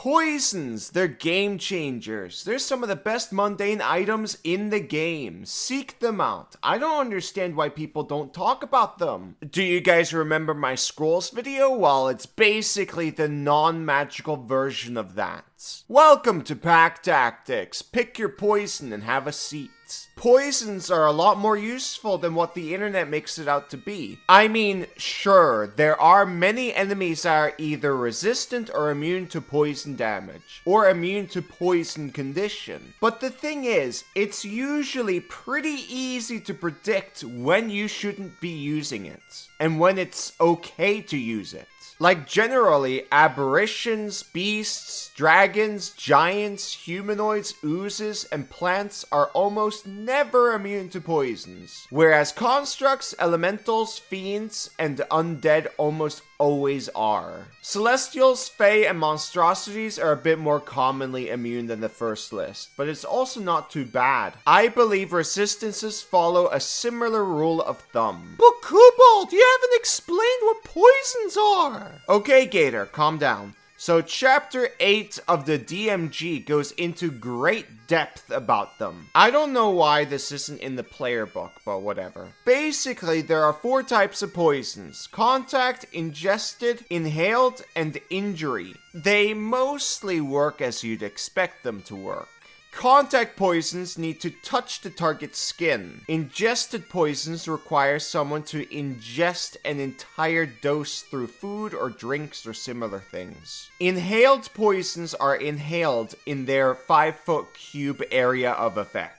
Poisons, they're game changers. They're some of the best mundane items in the game. Seek them out. I don't understand why people don't talk about them. Do you guys remember my scrolls video? Well, it's basically the non-magical version of that. Welcome to Pack Tactics. Pick your poison and have a seat. Poisons are a lot more useful than what the internet makes it out to be. I mean, sure, there are many enemies that are either resistant or immune to poison damage, or immune to poison condition. But the thing is, it's usually pretty easy to predict when you shouldn't be using it, and when it's okay to use it. Like generally, aberrations, beasts, dragons, giants, humanoids, oozes, and plants are almost never immune to poisons, whereas constructs, elementals, fiends, and undead almost always are. Celestials, fae, and monstrosities are a bit more commonly immune than the first list, but it's also not too bad. I believe resistances follow a similar rule of thumb. But Kobold, you haven't explained what poisons are! Okay, Gator, calm down. So chapter 8 of the DMG goes into great depth about them. I don't know why this isn't in the player book, but whatever. Basically, there are 4 types of poisons: contact, ingested, inhaled, and injury. They mostly work as you'd expect them to work. Contact poisons need to touch the target's skin. Ingested poisons require someone to ingest an entire dose through food or drinks or similar things. Inhaled poisons are inhaled in their 5-foot cube area of effect.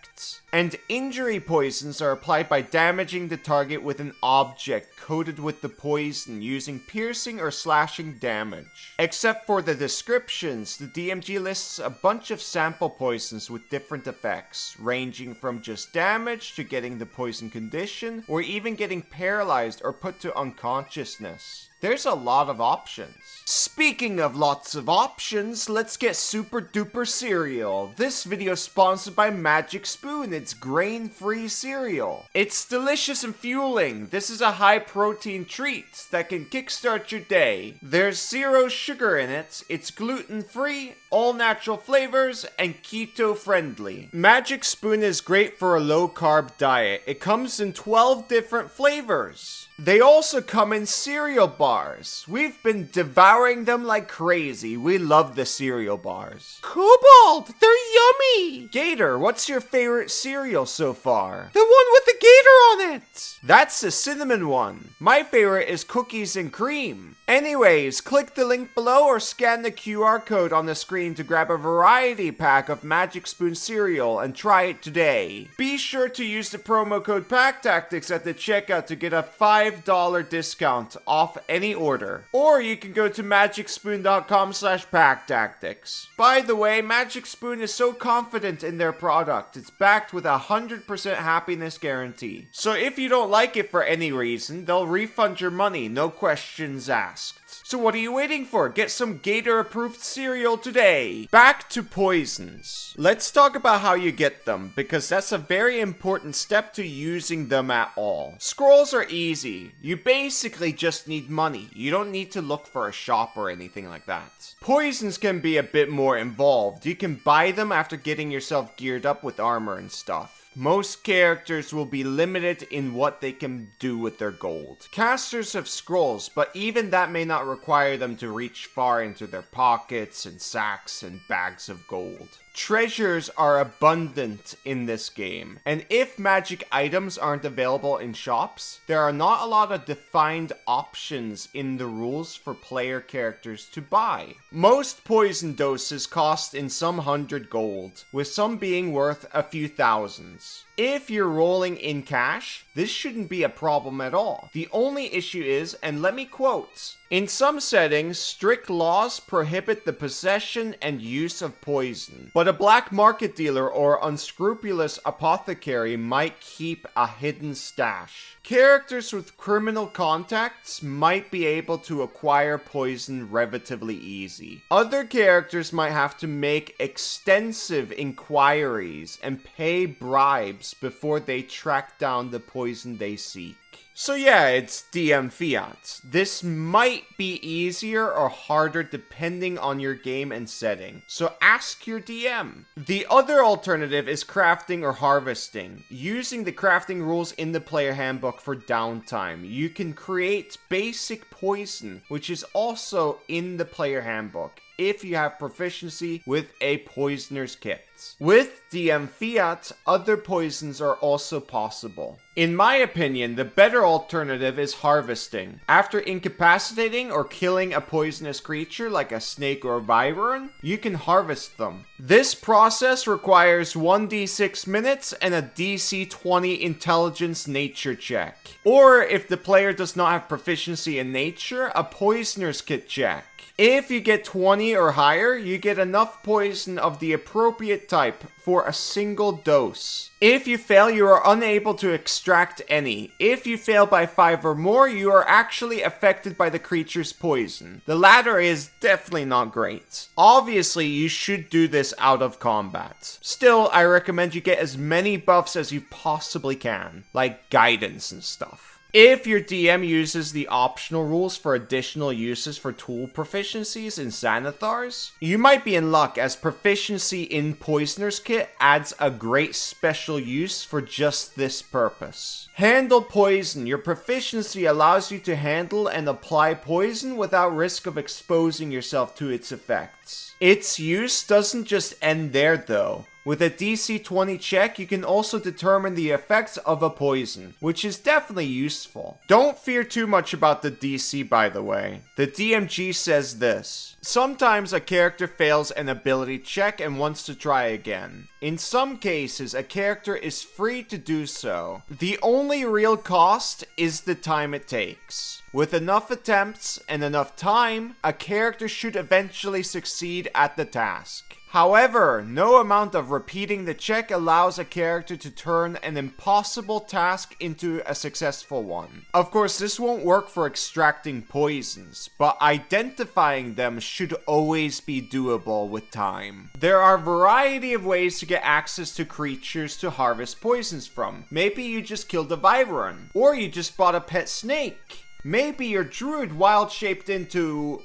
And injury poisons are applied by damaging the target with an object coated with the poison using piercing or slashing damage. Except for the descriptions, the DMG lists a bunch of sample poisons with different effects, ranging from just damage to getting the poison condition, or even getting paralyzed or put to unconsciousness. There's a lot of options. Speaking of lots of options, let's get super duper cereal. This video is sponsored by Magic Spoon. It's grain-free cereal. It's delicious and fueling. This is a high-protein treat that can kickstart your day. There's 0 sugar in it. It's gluten-free, all-natural flavors, and keto-friendly. Magic Spoon is great for a low-carb diet. It comes in 12 different flavors. They also come in cereal bars. We've been devouring them like crazy. We love the cereal bars. Kobold, they're yummy! Gator, what's your favorite cereal so far? The one with the gator on it! That's the cinnamon one. My favorite is cookies and cream. Anyways, click the link below or scan the QR code on the screen to grab a variety pack of Magic Spoon cereal and try it today. Be sure to use the promo code PACKTACTICS at the checkout to get a $5 discount off any order. Or you can go to magicspoon.com/packtactics. By the way, Magic Spoon is so confident in their product, it's backed with a 100% happiness guarantee. So if you don't like it for any reason, they'll refund your money, no questions asked. So what are you waiting for? Get some Gator-approved cereal today. Back to poisons. Let's talk about how you get them, because that's a very important step to using them at all. Scrolls are easy. You basically just need money. You don't need to look for a shop or anything like that. Poisons can be a bit more involved. You can buy them after getting yourself geared up with armor and stuff. Most characters will be limited in what they can do with their gold. Casters have scrolls, but even that may not require them to reach far into their pockets and sacks and bags of gold. Treasures are abundant in this game, and if magic items aren't available in shops, there are not a lot of defined options in the rules for player characters to buy. Most poison doses cost in some 100 gold, with some being worth a few thousands. If you're rolling in cash, this shouldn't be a problem at all. The only issue is, and let me quote, "In some settings, strict laws prohibit the possession and use of poison, but a black market dealer or unscrupulous apothecary might keep a hidden stash. Characters with criminal contacts might be able to acquire poison relatively easy. Other characters might have to make extensive inquiries and pay bribes before they track down the poison they seek." So yeah, it's DM Fiat. This might be easier or harder depending on your game and setting, so ask your DM. The other alternative is crafting or harvesting. Using the crafting rules in the player handbook for downtime, you can create basic poison, which is also in the player handbook, if you have proficiency with a poisoner's kit. With DM Fiat, other poisons are also possible. In my opinion, the better alternative is harvesting. After incapacitating or killing a poisonous creature like a snake or a wyvern, you can harvest them. This process requires 1d6 minutes and a DC 20 intelligence nature check. Or if the player does not have proficiency in nature, a poisoner's kit check. If you get 20 or higher, you get enough poison of the appropriate type for a single dose. If you fail, you are unable to extract any. If you fail by 5 or more, you are actually affected by the creature's poison. The latter is definitely not great. Obviously, you should do this out of combat. Still, I recommend you get as many buffs as you possibly can, like guidance and stuff. If your DM uses the optional rules for additional uses for tool proficiencies in Xanathars, you might be in luck, as proficiency in Poisoner's Kit adds a great special use for just this purpose. Handle poison. Your proficiency allows you to handle and apply poison without risk of exposing yourself to its effects. Its use doesn't just end there though. With a DC 20 check, you can also determine the effects of a poison, which is definitely useful. Don't fear too much about the DC, by the way. The DMG says this: sometimes a character fails an ability check and wants to try again. In some cases, a character is free to do so. The only real cost is the time it takes. With enough attempts and enough time, a character should eventually succeed at the task. However, no amount of repeating the check allows a character to turn an impossible task into a successful one. Of course, this won't work for extracting poisons, but identifying them should always be doable with time. There are a variety of ways to get access to creatures to harvest poisons from. Maybe you just killed a wyvern, or you just bought a pet snake. Maybe your druid wild-shaped into...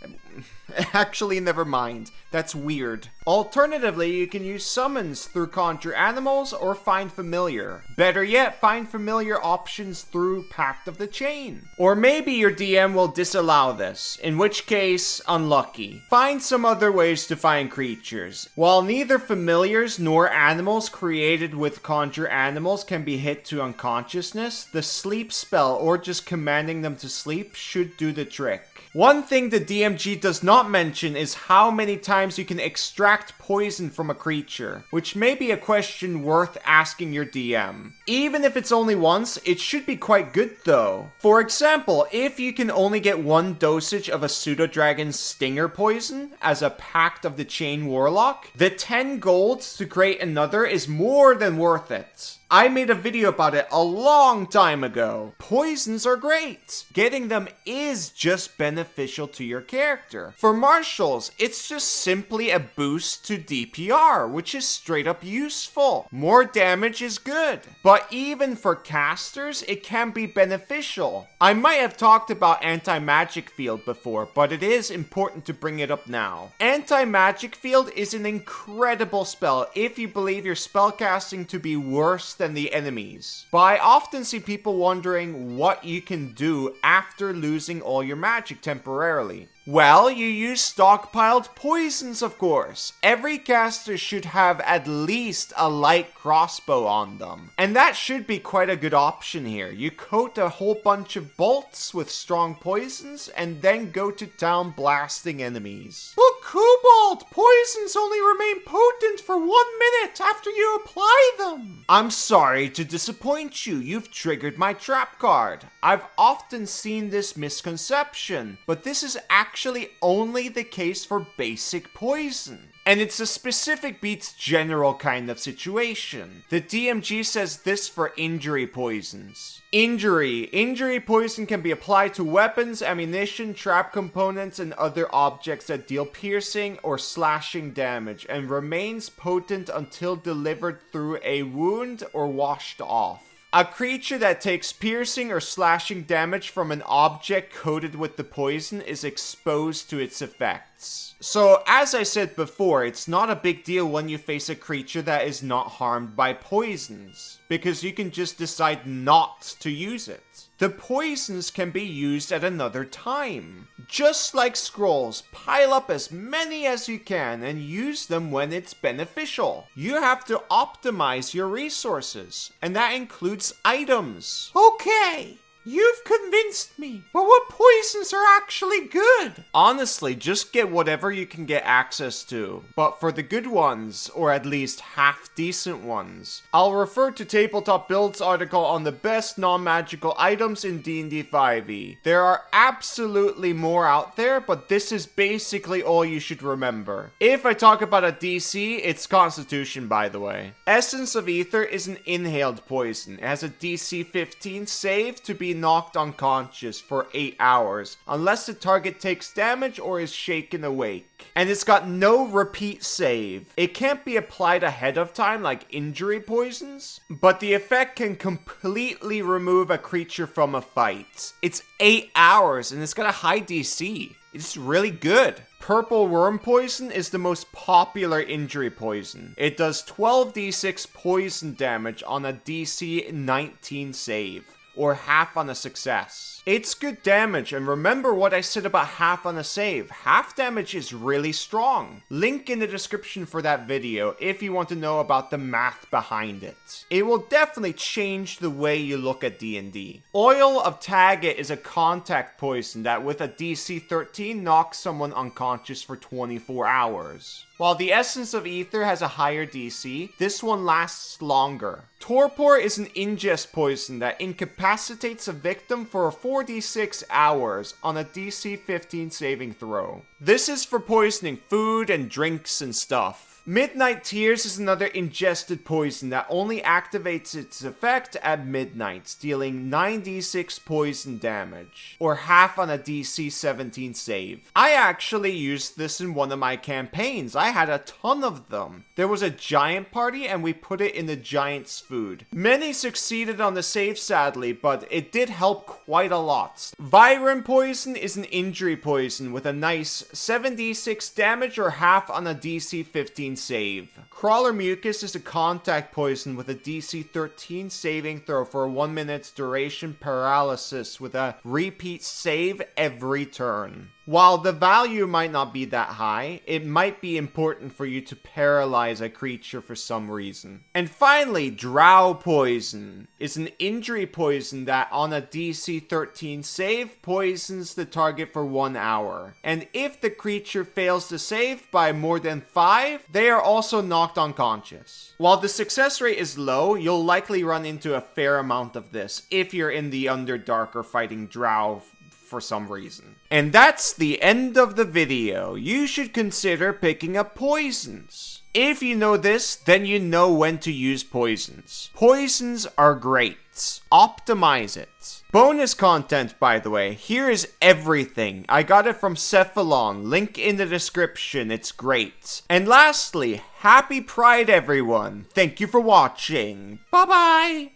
Actually, never mind. That's weird. Alternatively, you can use summons through Conjure Animals or Find Familiar. Better yet, find familiar options through Pact of the Chain. Or maybe your DM will disallow this, in which case, unlucky. Find some other ways to find creatures. While neither familiars nor animals created with Conjure Animals can be hit to unconsciousness, the sleep spell or just commanding them to sleep should do the trick. One thing the DMG does not mention is how many times you can extract poison from a creature, which may be a question worth asking your DM. Even if it's only once, it should be quite good though. For example, if you can only get one dosage of a pseudo-dragon's stinger poison as a Pact of the Chain warlock, the 10 gold to create another is more than worth it. I made a video about it a long time ago. Poisons are great. Getting them is just beneficial to your character. For martials, it's just simply a boost to DPR, which is straight up useful. More damage is good. But even for casters, it can be beneficial. I might have talked about Anti-Magic Field before, but it is important to bring it up now. Anti-Magic Field is an incredible spell if you believe your spellcasting to be worse than the enemies. But I often see people wondering what you can do after losing all your magic temporarily. Well, you use stockpiled poisons, of course. Every caster should have at least a light crossbow on them. And that should be quite a good option here. You coat a whole bunch of bolts with strong poisons and then go to town blasting enemies. But Kobold, poisons only remain potent for 1 minute after you apply them. I'm sorry to disappoint you. You've triggered my trap card. I've often seen this misconception, but this is actually only the case for basic poison. And it's a specific beats general kind of situation. The DMG says this for injury poisons. Injury poison can be applied to weapons, ammunition, trap components, and other objects that deal piercing or slashing damage, and remains potent until delivered through a wound or washed off. A creature that takes piercing or slashing damage from an object coated with the poison is exposed to its effects. So, as I said before, it's not a big deal when you face a creature that is not harmed by poisons, because you can just decide not to use it. The poisons can be used at another time. Just like scrolls, pile up as many as you can and use them when it's beneficial. You have to optimize your resources, and that includes items. Okay, you've convinced me, but what poisons are actually good? Honestly, just get whatever you can get access to. But for the good ones, or at least half-decent ones, I'll refer to Tabletop Build's article on the best non-magical items in D&D 5e. There are absolutely more out there, but this is basically all you should remember. If I talk about a DC, it's Constitution, by the way. Essence of Ether is an inhaled poison. It has a DC 15 save to be knocked unconscious for 8 hours, unless the target takes damage or is shaken awake. And it's got no repeat save. It can't be applied ahead of time like injury poisons, but the effect can completely remove a creature from a fight. It's 8 hours and it's got a high DC. It's really good. Purple Worm Poison is the most popular injury poison. It does 12d6 poison damage on a DC 19 save, or half on a success. It's good damage, and remember what I said about half on a save. Half damage is really strong. Link in the description for that video if you want to know about the math behind it. It will definitely change the way you look at D&D. Oil of Taggart is a contact poison that with a DC 13 knocks someone unconscious for 24 hours. While the Essence of Ether has a higher DC, this one lasts longer. Torpor is an ingest poison that incapacitates a victim for 4d6 hours on a DC 15 saving throw. This is for poisoning food and drinks and stuff. Midnight Tears is another ingested poison that only activates its effect at midnight, dealing 9d6 poison damage, or half on a DC 17 save. I actually used this in one of my campaigns. I had a ton of them. There was a giant party and we put it in the giant's food. Many succeeded on the save sadly, but it did help quite a lot. Viren Poison is an injury poison with a nice 7d6 damage or half on a DC 15 save. Crawler Mucus is a contact poison with a DC 13 saving throw for a 1 minute duration paralysis with a repeat save every turn. While the value might not be that high, it might be important for you to paralyze a creature for some reason. And finally, Drow Poison is an injury poison that on a DC 13 save poisons the target for 1 hour. And if the creature fails to save by more than 5, they are also knocked unconscious. While the success rate is low, you'll likely run into a fair amount of this if you're in the Underdark or fighting Drow for some reason. And that's the end of the video. You should consider picking up poisons. If you know this, then you know when to use poisons. Poisons are great. Optimize it. Bonus content, by the way. Here is everything. I got it from Cephalon. Link in the description. It's great. And lastly, happy Pride, everyone. Thank you for watching. Bye-bye.